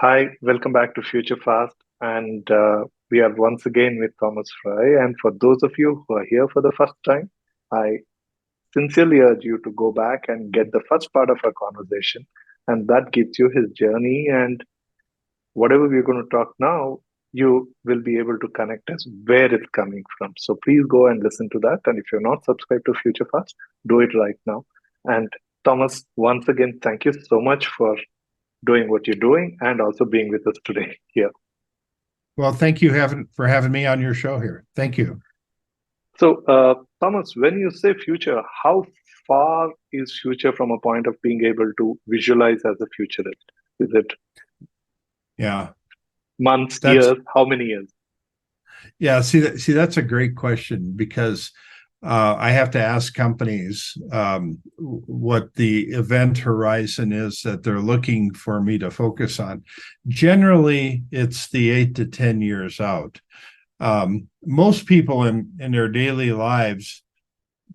Hi, welcome back to Future Fast. And we are once again with Thomas Frey. And for those of you who are here for the first time, I sincerely urge you to go back and get the first part of our conversation. And that gives you his journey. And whatever we're going to talk now, you will be able to connect us where it's coming from. So please go and listen to that. And if you're not subscribed to Future Fast, do it right now. And Thomas, once again, thank you so much for doing what you're doing and also being with us today here. Well, thank you for having me on your show here. Thank you. So, Thomas, when you say future, how far is future from a point of being able to visualize as a futurist? Is it Yeah, months, that's years? How many years? yeah. See, that's a great question because I have to ask companies what the event horizon is that they're looking for me to focus on. Generally, it's the 8 to 10 years out. Most people in their daily lives,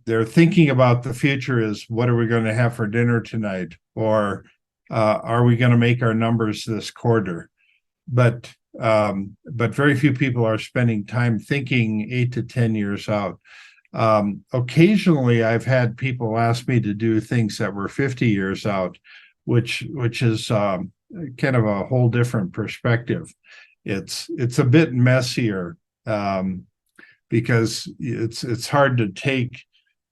they're thinking about the future as what are we going to have for dinner tonight, or are we going to make our numbers this quarter? But very few people are spending time thinking 8 to 10 years out. Occasionally, I've had people ask me to do things that were 50 years out, which is kind of a whole different perspective. It's a bit messier because it's hard to take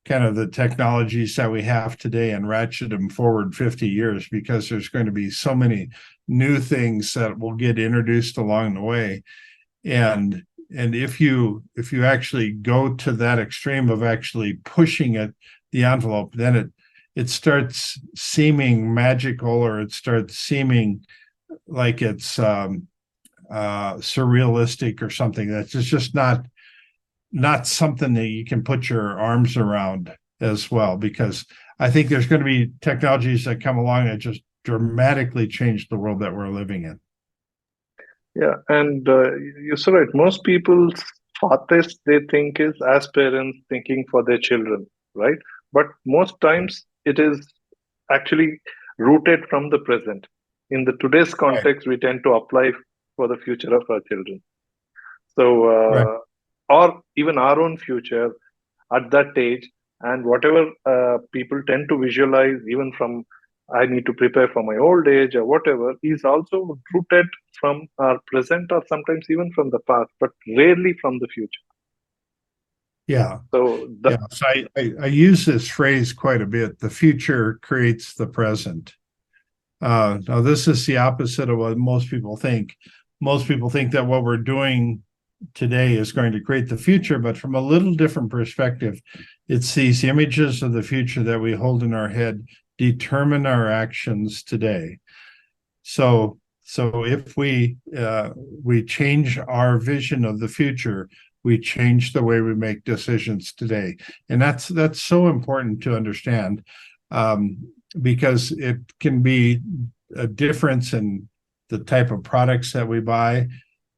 kind of the technologies that we have today and ratchet them forward 50 years because there's going to be so many new things that will get introduced along the way. And if you actually go to that extreme of actually pushing the envelope, then it starts seeming magical, or it starts seeming like it's surrealistic or something. That's just not something that you can put your arms around as well, because I think there's going to be technologies that come along that just dramatically change the world that we're living in. Yeah, and you're so right. Most people's farthest they think is as parents thinking for their children, right? But most times it is actually rooted from the present. In the today's Right, context, we tend to apply for the future of our children. So, right. or even our own future at that age, and whatever people tend to visualize, even from I need to prepare for my old age or whatever, is also rooted from our present or sometimes even from the past, but rarely from the future. Yeah, So, yeah. So I use this phrase quite a bit. The future creates the present. Now, this is the opposite of what most people think. Most people think that what we're doing today is going to create the future, but from a little different perspective, it's these images of the future that we hold in our head determine our actions today. So if we change our vision of the future, we change the way we make decisions today, and that's so important to understand, because it can be a difference in the type of products that we buy,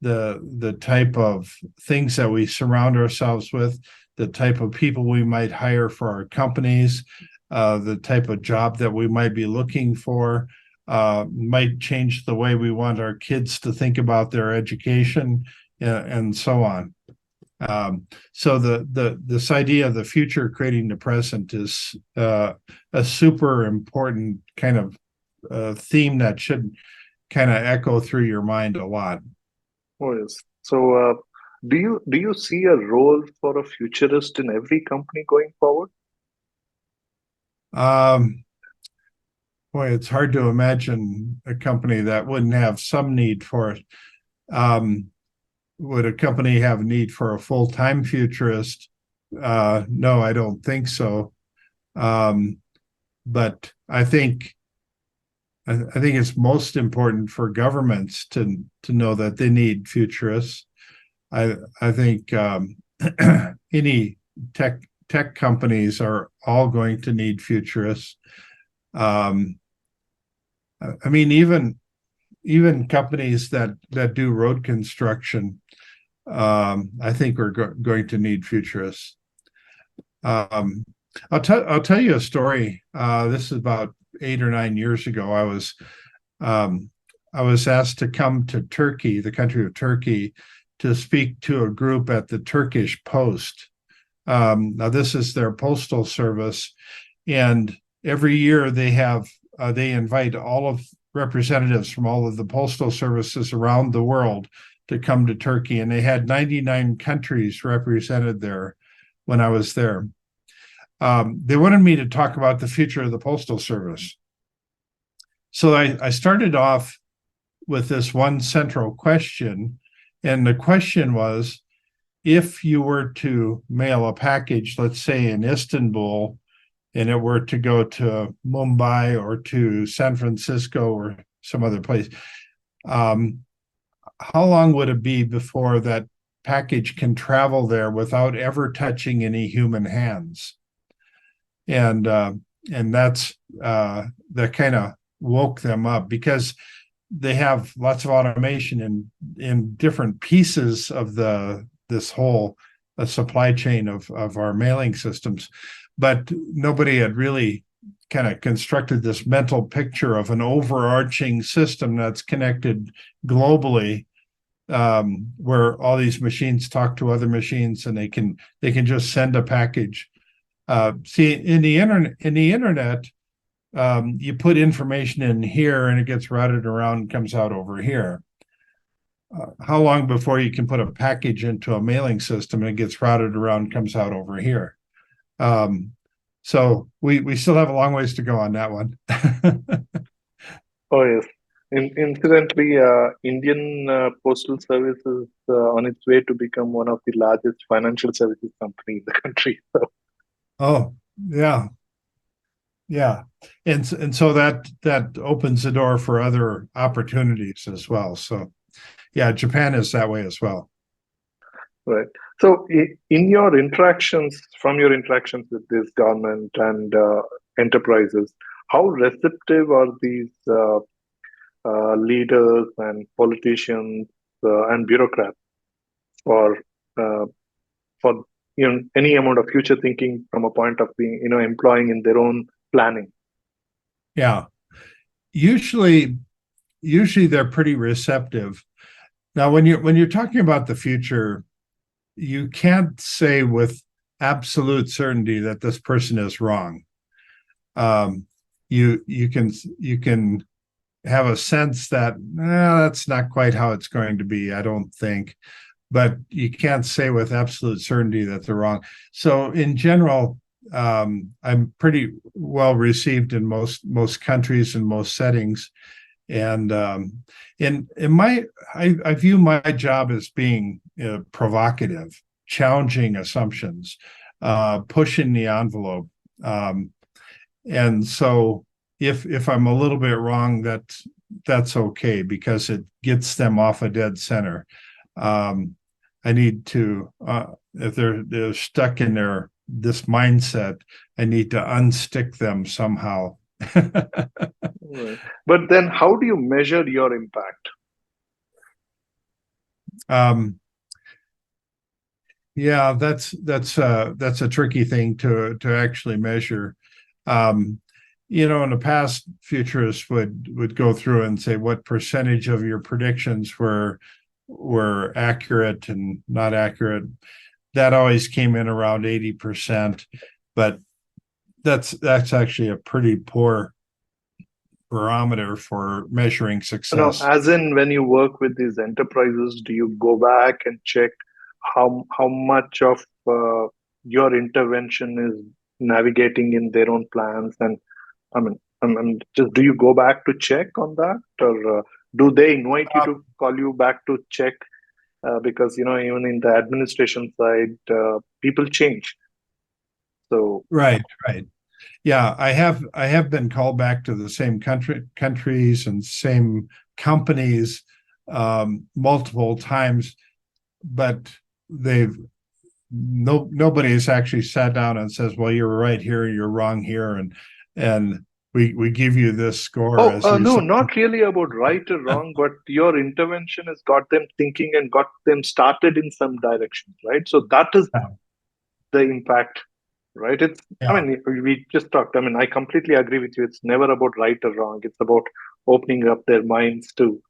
the type of things that we surround ourselves with, the type of people we might hire for our companies, the type of job that we might be looking for, might change the way we want our kids to think about their education, and so on. So this idea of the future creating the present is a super important kind of theme that should kind of echo through your mind a lot. oh yes. So, do you see a role for a futurist in every company going forward? Um, Boy, it's hard to imagine a company that wouldn't have some need for it. Um, would a company have a need for a full-time futurist? No, I don't think so. Um, but I think it's most important for governments to know that they need futurists. I think any tech companies are all going to need futurists. Um, I mean, even companies that do road construction, I think we're going to need futurists. Um, I'll tell you a story. This is about 8 or 9 years ago. I was um, I was asked to come to Turkey, the country of Turkey, to speak to a group at the Turkish Post. Now, this is their postal service, and every year they invite all of representatives from all of the postal services around the world to come to Turkey, and they had 99 countries represented there when I was there. They wanted me to talk about the future of the postal service. So I started off with this one central question, and the question was, if you were to mail a package, let's say in Istanbul, and it were to go to Mumbai or to San Francisco or some other place, how long would it be before that package can travel there without ever touching any human hands? And that's that kind of woke them up, because they have lots of automation in different pieces of this whole supply chain of our mailing systems, but nobody had really kind of constructed this mental picture of an overarching system that's connected globally, where all these machines talk to other machines, and they can just send a package. See, in the internet, you put information in here and it gets routed around and comes out over here. How long before you can put a package into a mailing system and it gets routed around and comes out over here? So we still have a long ways to go on that one. Oh, yes. Incidentally, Indian Postal Service is on its way to become one of the largest financial services company in the country. So, Oh, yeah. Yeah. And so that opens the door for other opportunities as well. So yeah, Japan is that way as well. right. So, in your interactions, from your interactions with this government and enterprises, how receptive are these leaders and politicians and bureaucrats for uh, for any amount of future thinking from a point of being employing in their own planning? Yeah. Usually they're pretty receptive. Now, when you're talking about the future, you can't say with absolute certainty that this person is wrong. You can have a sense that that's not quite how it's going to be, I don't think, but you can't say with absolute certainty that they're wrong. So in general, I'm pretty well received in most countries and most settings, and in my I view my job as being provocative, challenging assumptions, pushing the envelope, and so if I'm a little bit wrong, that's okay, because it gets them off a dead center. I need to if they're stuck in this mindset, I need to unstick them somehow. Right. But then, how do you measure your impact? Yeah, that's a tricky thing to actually measure. In the past, futurists would go through and say what percentage of your predictions were accurate and not accurate. That always came in around 80%, but that's actually a pretty poor barometer for measuring success. As in when you work with these enterprises, do you go back and check how much of your intervention is navigating in their own plans? And just do you go back to check on that, or do they invite you to call you back to check? Because even in the administration side, people change. So Right. Yeah, I have been called back to the same countries and same companies multiple times, but nobody has actually sat down and says, well, you're right here, you're wrong here, and we give you this score as a no, result. not really about right or wrong, but your intervention has got them thinking and got them started in some direction, right? So that is the impact, right? Yeah. We just talked. I completely agree with you. It's never about right or wrong. It's about opening up their minds to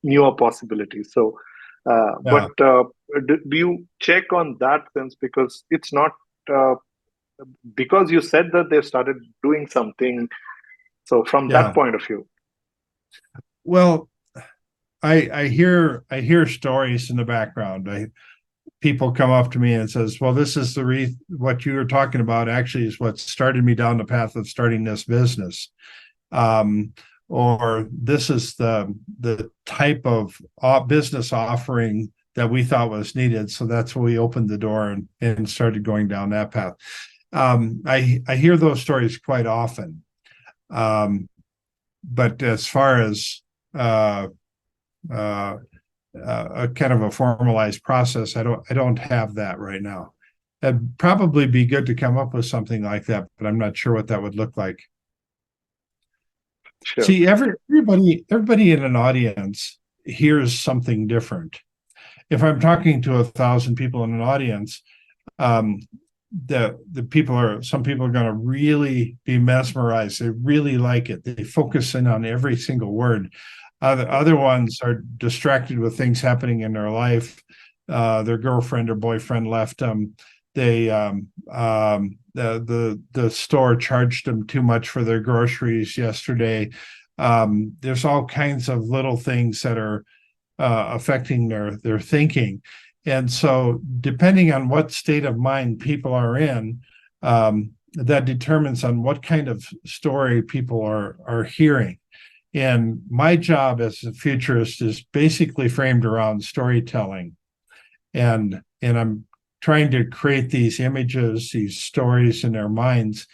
newer possibilities. So, but Yeah, do you check on that sense, because it's not uh, because you said that they've started doing something. So from that yeah. point of view, Well, I hear stories in the background. People come up to me and says, "Well, this is what you were talking about. Actually, is what started me down the path of starting this business." Um, or this is the type of business offering that we thought was needed. So that's when we opened the door and started going down that path. I hear those stories quite often. Um, but as far as uh, uh, a kind of a formalized process, I don't have that right now. It'd probably be good to come up with something like that, but I'm not sure what that would look like. sure. See, everybody in an audience hears something different. If I'm talking to 1,000 people in an audience, um, the people are some people are going to really be mesmerized. They really like it. They focus in on every single word. Other ones are distracted with things happening in their life. Their girlfriend or boyfriend left them. They the store charged them too much for their groceries yesterday. There's all kinds of little things that are affecting their thinking. And so, depending on what state of mind people are in, that determines on what kind of story people are hearing. And my job as a futurist is basically framed around storytelling, and I'm trying to create these images, these stories in their minds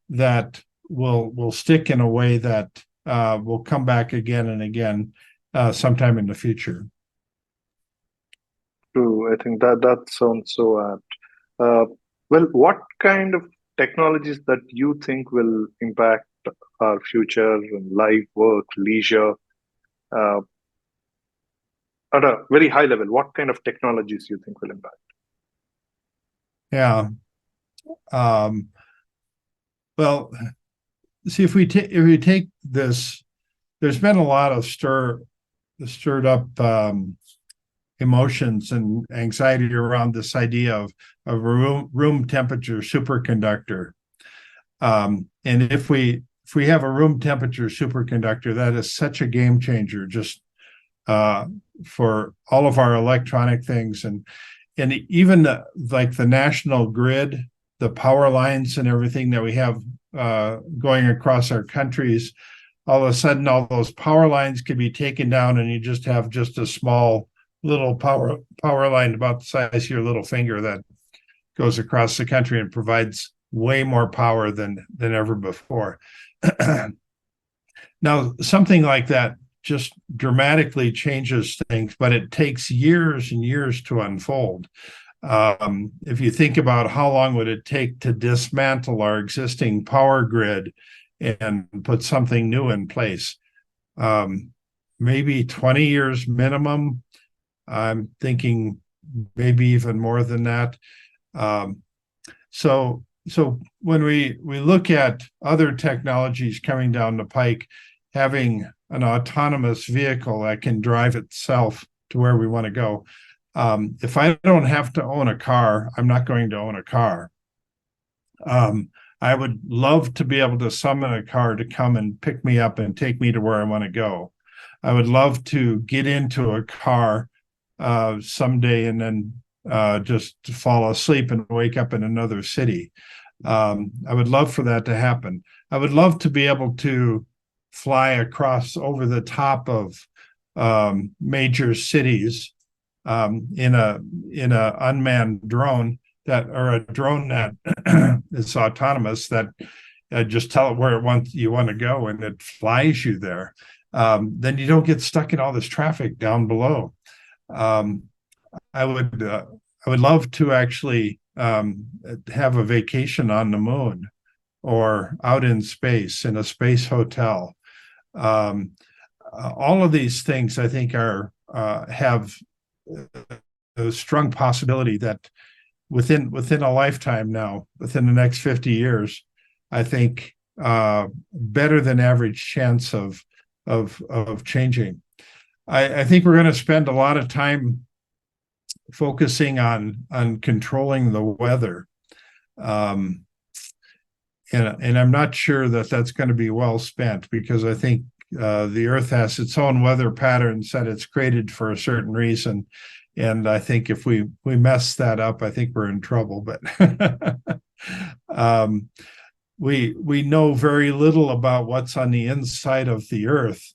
that will stick in a way that will come back again and again sometime in the future. True. I think that sounds so apt. Well, what kind of technologies that you think will impact our future, life, work, leisure, uh, at a very high level? What kind of technologies you think will impact? Yeah. Um, well, see if we take this, there's been a lot of stirred up emotions and anxiety around this idea of a room temperature superconductor. And if we have a room temperature superconductor, that is such a game changer, just uh, for all of our electronic things, and even like the national grid, the power lines and everything that we have going across our countries. All of a sudden, all those power lines can be taken down, and you just have just a small little power line about the size of your little finger that goes across the country and provides way more power than ever before. Now, something like that just dramatically changes things, but it takes years and years to unfold. If you think about how long would it take to dismantle our existing power grid and put something new in place, um, maybe 20 years minimum. I'm thinking maybe even more than that. Um, so when we look at other technologies coming down the pike, having an autonomous vehicle that can drive itself to where we want to go. If I don't have to own a car, I'm not going to own a car. Um, I would love to be able to summon a car to come and pick me up and take me to where I want to go. I would love to get into a car someday and then just fall asleep and wake up in another city. I would love for that to happen. I would love to be able to fly across over the top of major cities in a unmanned drone that or a drone that is autonomous that just tell it where you want to go and it flies you there. Then you don't get stuck in all this traffic down below. Um, I would love to actually have a vacation on the moon or out in space in a space hotel. Um, all of these things I think are have a strong possibility that within a lifetime now, within the next 50 years, I think better than average chance of changing. I think we're going to spend a lot of time focusing on controlling the weather. Um, and I'm not sure that that's going to be well spent, because I think the Earth has its own weather patterns that it's created for a certain reason, and I think if we mess that up, I think we're in trouble. But we know very little about what's on the inside of the Earth.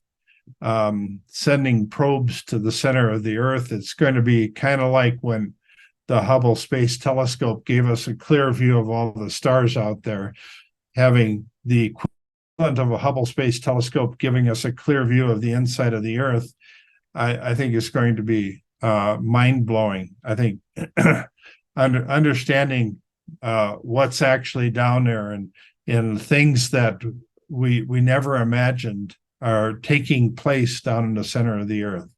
Sending probes to the center of the Earth, it's going to be kind of like when the Hubble Space Telescope gave us a clear view of all the stars out there. Having the equivalent of a Hubble Space Telescope giving us a clear view of the inside of the Earth, I think is going to be mind-blowing. I think understanding what's actually down there, and things that we never imagined are taking place down in the center of the Earth.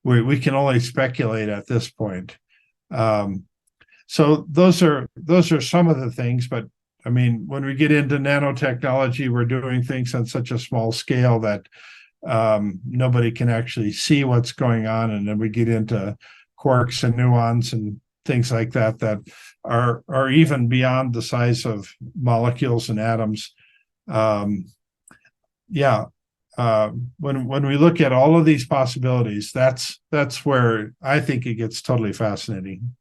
We can only speculate at this point. So those are some of the things, but I mean, when we get into nanotechnology, we're doing things on such a small scale that nobody can actually see what's going on, and then we get into quarks and muons and things like that that are even beyond the size of molecules and atoms. When we look at all of these possibilities, that's where I think it gets totally fascinating.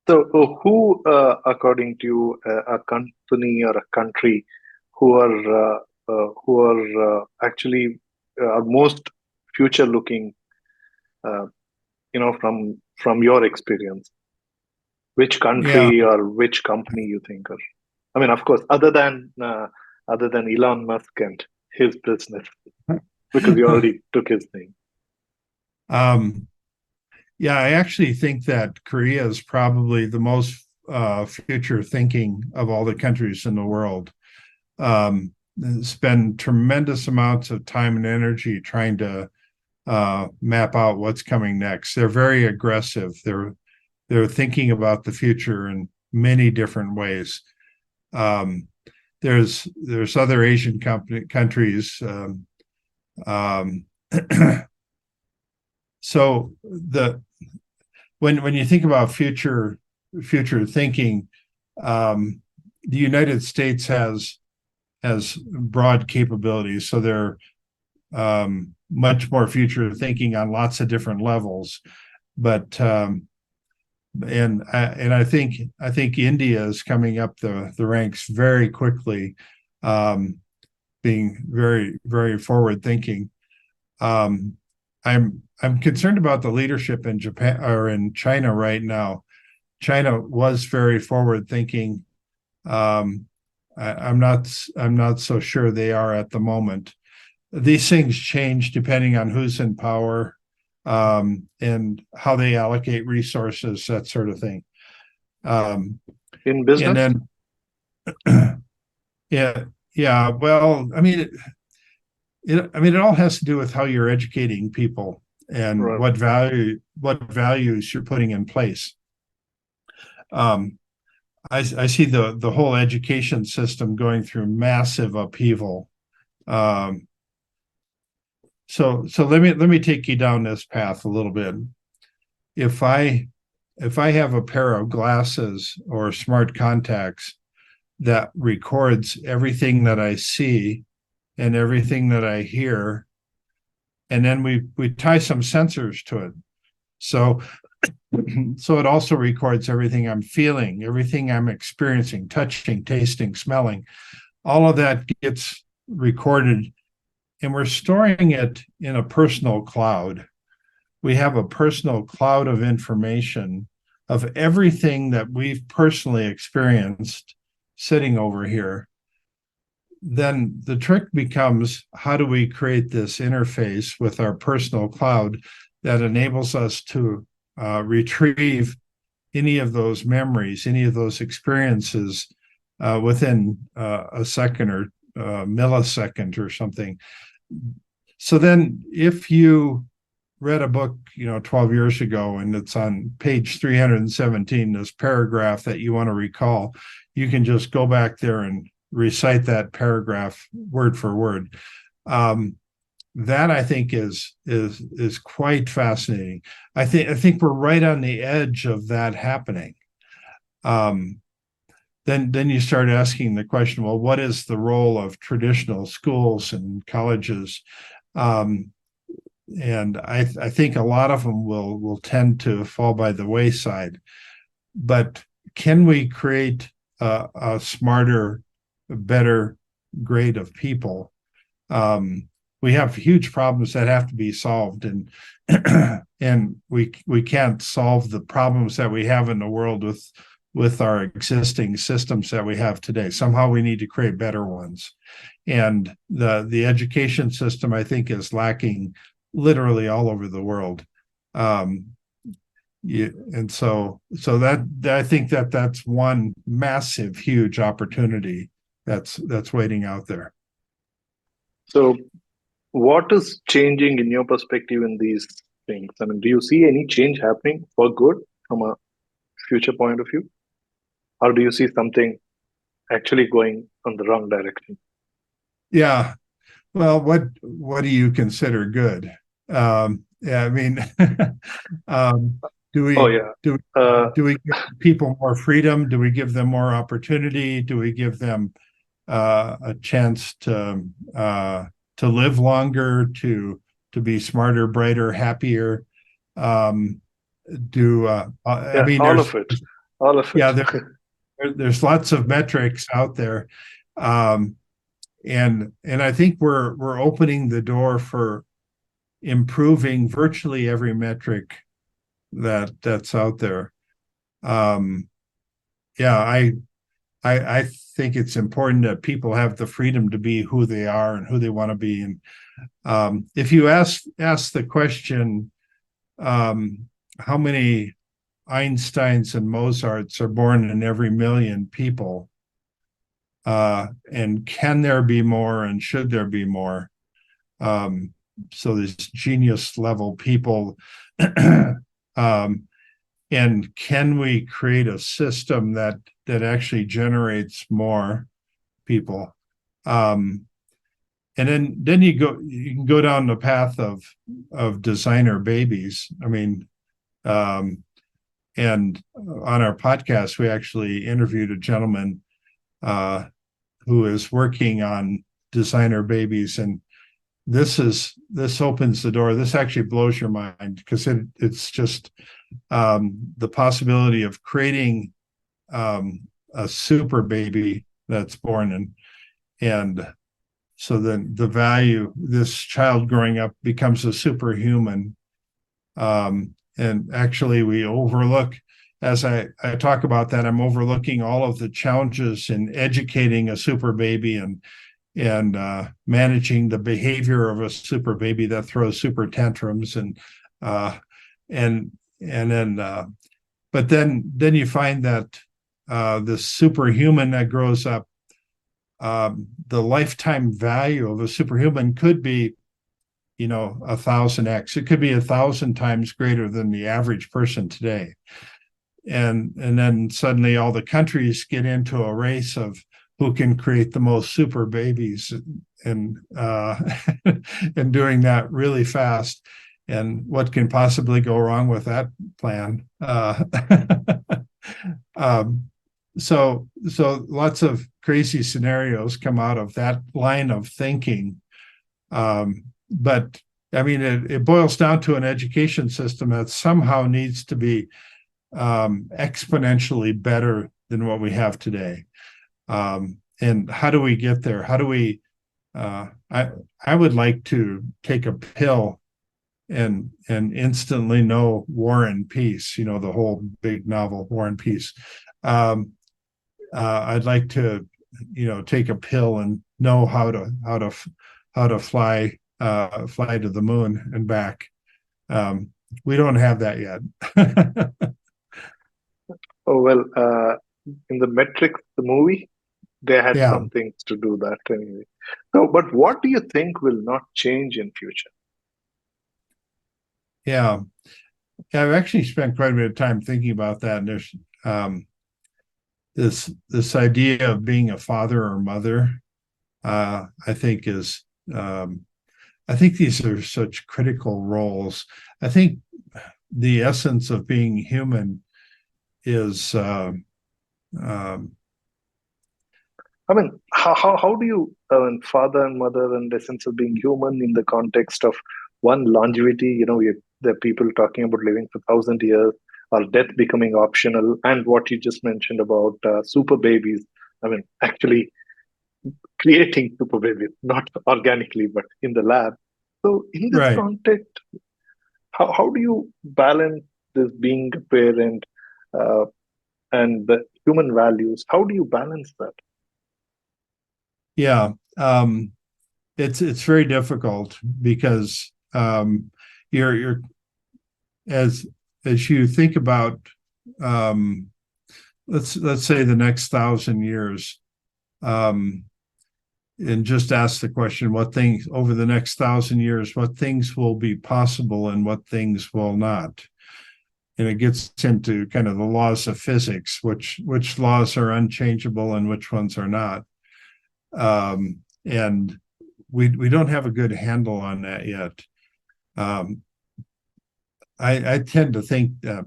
So, who, according to you, a company or a country who are actually are most future-looking, from your experience, which Yeah. country or which company you think are? I mean, of course, other than Elon Musk and his business, because you already took his name. um, yeah, I actually think that Korea is probably the most future thinking of all the countries in the world. Spend tremendous amounts of time and energy trying to map out what's coming next. They're very aggressive. They're thinking about the future in many different ways. There's other Asian countries. So when you think about future thinking, the United States has broad capabilities, so they're much more future thinking on lots of different levels. But I think India is coming up the ranks very quickly, being very, very forward thinking. I'm concerned about the leadership in Japan or in China right now. China was very forward thinking. I'm not so sure they are at the moment. These things change depending on who's in power, and how they allocate resources, that sort of thing. In And business? then, yeah. Well, I mean, it all has to do with how you're educating people and Right. what values you're putting in place. I see the whole education system going through massive upheaval. So let me take you down this path a little bit. If I have a pair of glasses or smart contacts that records everything that I see and everything that I hear, and then we tie some sensors to it. So it also records everything I'm feeling, everything I'm experiencing, touching, tasting, smelling. All of that gets recorded, and we're storing it in a personal cloud. We have a personal cloud of information of everything that we've personally experienced sitting over here. Then the trick becomes, how do we create this interface with our personal cloud that enables us to retrieve any of those memories, any of those experiences within a second or millisecond or something. So then if you read a book 12 years ago and it's on page 317, this paragraph that you want to recall, you can just go back there and recite that paragraph word for word. that I think is quite fascinating. I think we're right on the edge of that happening. Um, then you start asking the question, well, what is the role of traditional schools and colleges? Um, and I think a lot of them will tend to fall by the wayside. But can we create a smarter, better grade of people? We have huge problems that have to be solved, and and we can't solve the problems that we have in the world with our existing systems that we have today. Somehow we need to create better ones. And the education system, I think, is lacking literally all over the world. Um, and so that I think that's one massive, huge opportunity that's waiting out there. So, what is changing in your perspective in these things? I mean, do you see any change happening for good from a future point of view? Or do you see something actually going on the wrong direction? Yeah. Well, what do you consider good? Yeah, I mean, um, do Oh, we yeah. do Uh, do we give people more freedom? Do we give them more opportunity? Do we give them a chance to live longer, to be smarter, brighter, happier? Um, I yeah, mean, all of it. All of yeah, it. there's lots of metrics out there. Um, and I think we're opening the door for improving virtually every metric that's out there. Um, yeah, I think it's important that people have the freedom to be who they are and who they want to be. And if you ask the question, how many Einsteins and Mozarts are born in every million people, and can there be more, and should there be more? So there's genius level people. um, and can we create a system that actually generates more people? And then you can go down the path of designer babies. I mean, um, and on our podcast, we actually interviewed a gentleman uh, who is working on designer babies, and this opens the door. This actually blows your mind because it's just the possibility of creating a super baby that's born, and so then the value, this child growing up becomes a superhuman. And actually we overlook, as I talk about that, I'm overlooking all of the challenges in educating a super baby and managing the behavior of a super baby that throws super tantrums uh, and then but then you find that the superhuman that grows up, the lifetime value of a superhuman could be 1,000x. It could be 1,000 times greater than the average person today. And then suddenly all the countries get into a race of who can create the most super babies, and and doing that really fast. And what can possibly go wrong with that plan? um, so lots of crazy scenarios come out of that line of thinking. But I mean, it boils down to an education system that somehow needs to be exponentially better than what we have today. And how do we get there? How do we? I would like to take a pill and instantly know War and Peace. The whole big novel War and Peace. I'd like to, take a pill and know how to fly to the moon and back. We don't have that yet. Oh, well, in the Matrix, the movie, they had Yeah, some things to do that anyway. No, but what do you think will not change in future? yeah. I've actually spent quite a bit of time thinking about that. And there's this idea of being a father or mother. I think is I think these are such critical roles. I think the essence of being human is I mean, how do you, father and mother and the sense of being human in the context of one longevity? There are people talking about living for 1,000 years or death becoming optional, and what you just mentioned about super babies. I mean, actually creating super babies, not organically, but in the lab. So, in this right. context, how do you balance this being a parent uh, and the human values? How do you balance that? Yeah. It's very difficult because you're as you think about um, let's say the next 1,000 years, um, and just ask the question: what things over the next 1,000 years? What things will be possible and what things will not? And it gets into kind of the laws of physics, which laws are unchangeable and which ones are not. And we don't have a good handle on that yet. Um, I tend to think that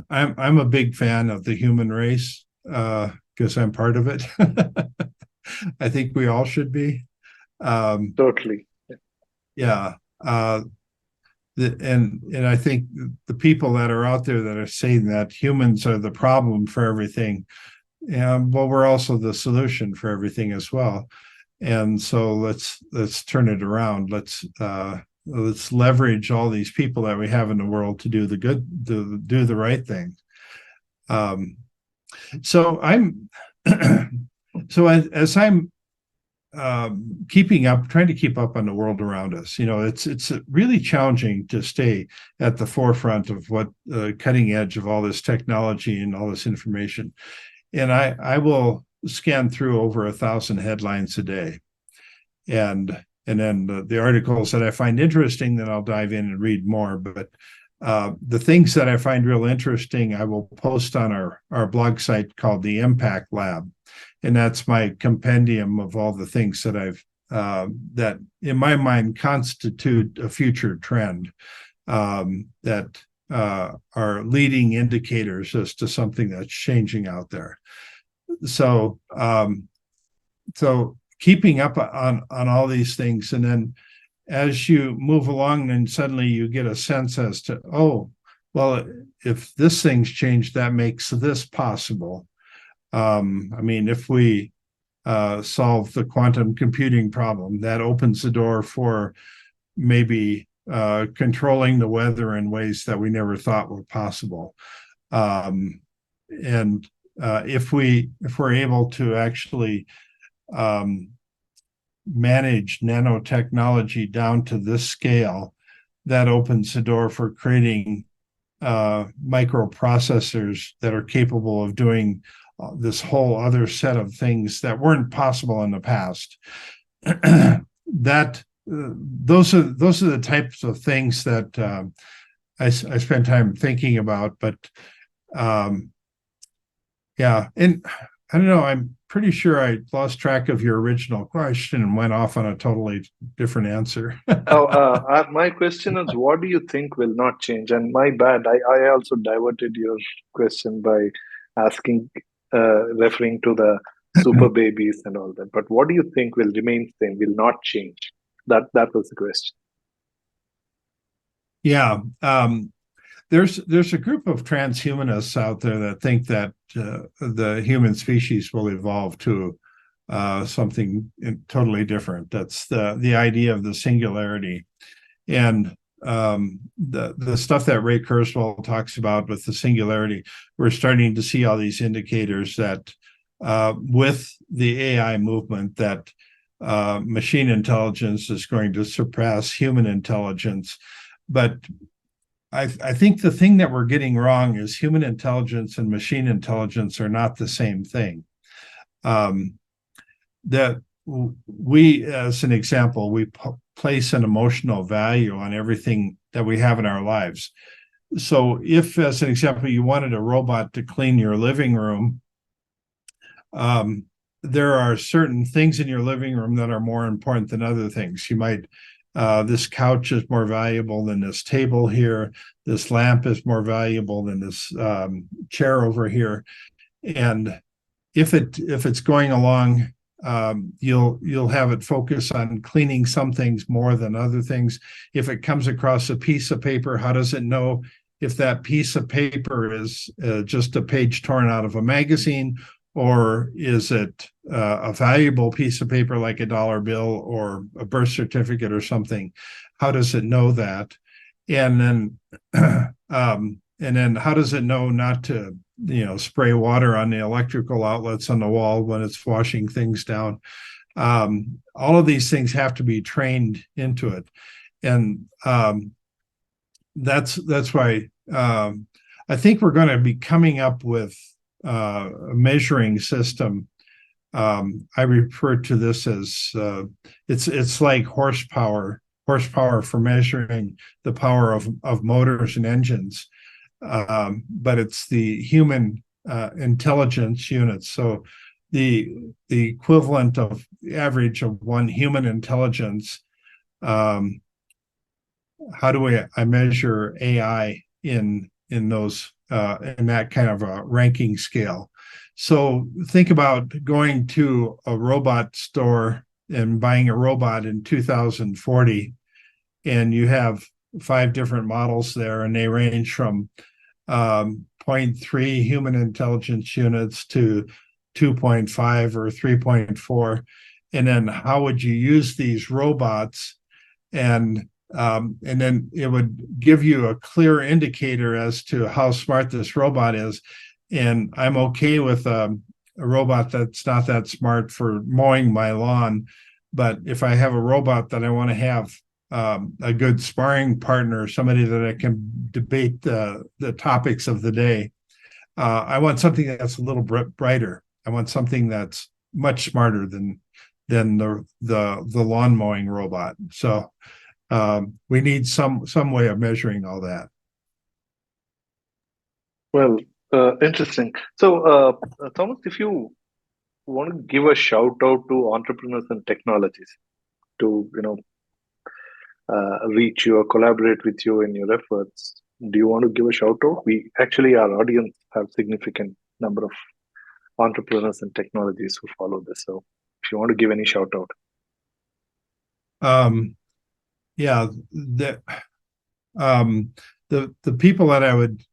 I'm a big fan of the human race because I'm part of it. I think we all should be. Um, Totally. yeah. And I think the people that are out there that are saying that humans are the problem for everything, well, we're also the solution for everything as well. And so let's turn it around. Let's leverage all these people that we have in the world to do the good, to do the right thing. So I'm so as I'm trying to keep up on the world around us. It's really challenging to stay at the forefront of what cutting edge of all this technology and all this information. And I will scan through over 1,000 headlines a day, and then the articles that I find interesting, then I'll dive in and read more. But the things that I find real interesting, I will post on our blog site called the Impact Lab, and that's my compendium of all the things that that in my mind constitute a future trend, that are leading indicators as to something that's changing out there. So so keeping up on all these things, and then as you move along, then suddenly you get a sense as to, oh, well, if this thing's changed, that makes this possible. I mean, if we solve the quantum computing problem, that opens the door for maybe controlling the weather in ways that we never thought were possible. And if we're able to actually manage nanotechnology down to this scale, that opens the door for creating microprocessors that are capable of doing this whole other set of things that weren't possible in the past. That those are the types of things that I spend time thinking about. But yeah, and I don't know. I'm pretty sure I lost track of your original question and went off on a totally different answer. Oh, my question is, what do you think will not change? And my bad, I also diverted your question by asking, referring to the super babies and all that. But what do you think will remain same, will not change? That was the question. Yeah. There's a group of transhumanists out there that think that the human species will evolve to something totally different. That's the idea of the singularity, and the stuff that Ray Kurzweil talks about with the singularity. We're starting to see all these indicators that with the AI movement, that machine intelligence is going to surpass human intelligence. But I think the thing that we're getting wrong is human intelligence and machine intelligence are not the same thing. That we, as an example, we place an emotional value on everything that we have in our lives. So if, as an example, you wanted a robot to clean your living room, there are certain things in your living room that are more important than other things. You might this couch is more valuable than this table here. This lamp is more valuable than this chair over here. And if it's going along, you'll have it focus on cleaning some things more than other things. If it comes across a piece of paper, how does it know if that piece of paper is just a page torn out of a magazine, or is it a valuable piece of paper like a dollar bill or a birth certificate or something? How does it know that? And then how does it know not to spray water on the electrical outlets on the wall when it's washing things down? All of these things have to be trained into it, and that's why I think we're going to be coming up with a measuring system. I refer to this as it's like horsepower for measuring the power of motors and engines, but it's the human intelligence units. So the equivalent of the average of one human intelligence. How do I measure AI in those in that kind of a ranking scale? So think about going to a robot store and buying a robot in 2040, and you have 5 different models there, and they range from 0.3 human intelligence units to 2.5 or 3.4. And then how would you use these robots? And then it would give you a clear indicator as to how smart this robot is. And I'm okay with a robot that's not that smart for mowing my lawn. But if I have a robot that I want to have a good sparring partner, somebody that I can debate the topics of the day, I want something that's a little brighter. I want something that's much smarter than the lawn mowing robot. So we need some way of measuring all that. Well, interesting. So, Thomas, if you want to give a shout out to entrepreneurs and technologies to, reach you or collaborate with you in your efforts, do you want to give a shout out? We actually, our audience have significant number of entrepreneurs and technologies who follow this. So, if you want to give any shout out. Yeah, the people that I would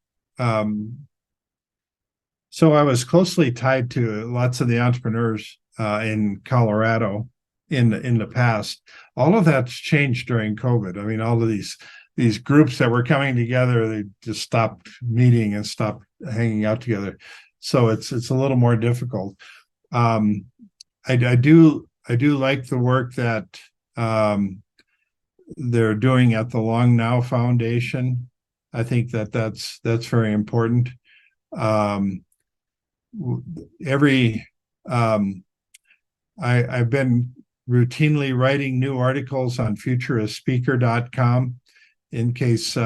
so I was closely tied to lots of the entrepreneurs in Colorado in the past. All of that's changed during COVID. I mean, all of these groups that were coming together, they just stopped meeting and stopped hanging out together. So it's a little more difficult. I do like the work that they're doing at the Long Now Foundation. I think that's very important. I've been routinely writing new articles on futuristspeaker.com in case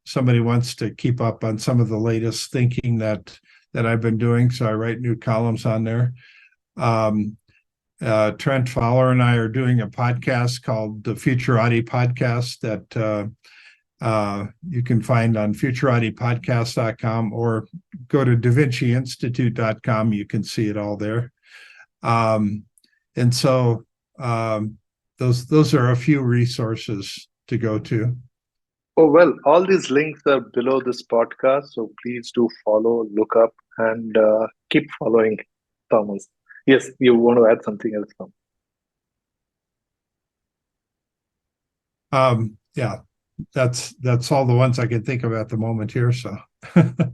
somebody wants to keep up on some of the latest thinking that I've been doing. So I write new columns on there. Trent Fowler and I are doing a podcast called the Futurati Podcast that you can find on futurati-podcast.com or go to DaVinciInstitute.com. You can see it all there. And so those are a few resources to go to. Oh, well, all these links are below this podcast. So please do follow, look up, and keep following Thomas. Yes, you want to add something else, Tom? Yeah, that's all the ones I can think of at the moment here. So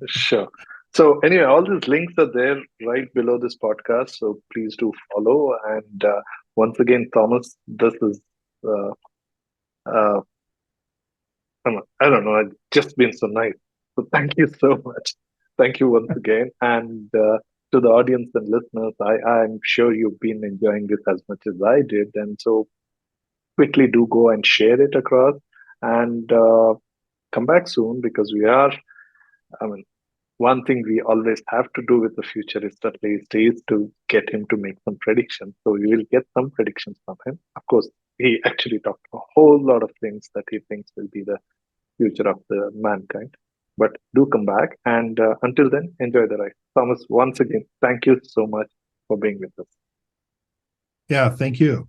Sure. So anyway, all these links are there right below this podcast. So please do follow. And once again, Thomas, this is I don't know, it's just been so nice. So thank you so much. Thank you once again. And to the audience and listeners, I'm sure you've been enjoying this as much as I did. And so quickly do go and share it across and come back soon because I mean, one thing we always have to do with the futurist at least is to get him to make some predictions. So we will get some predictions from him. Of course, he actually talked a whole lot of things that he thinks will be the future of the mankind. But do come back, and until then, enjoy the ride. Thomas, once again, thank you so much for being with us. Yeah, thank you.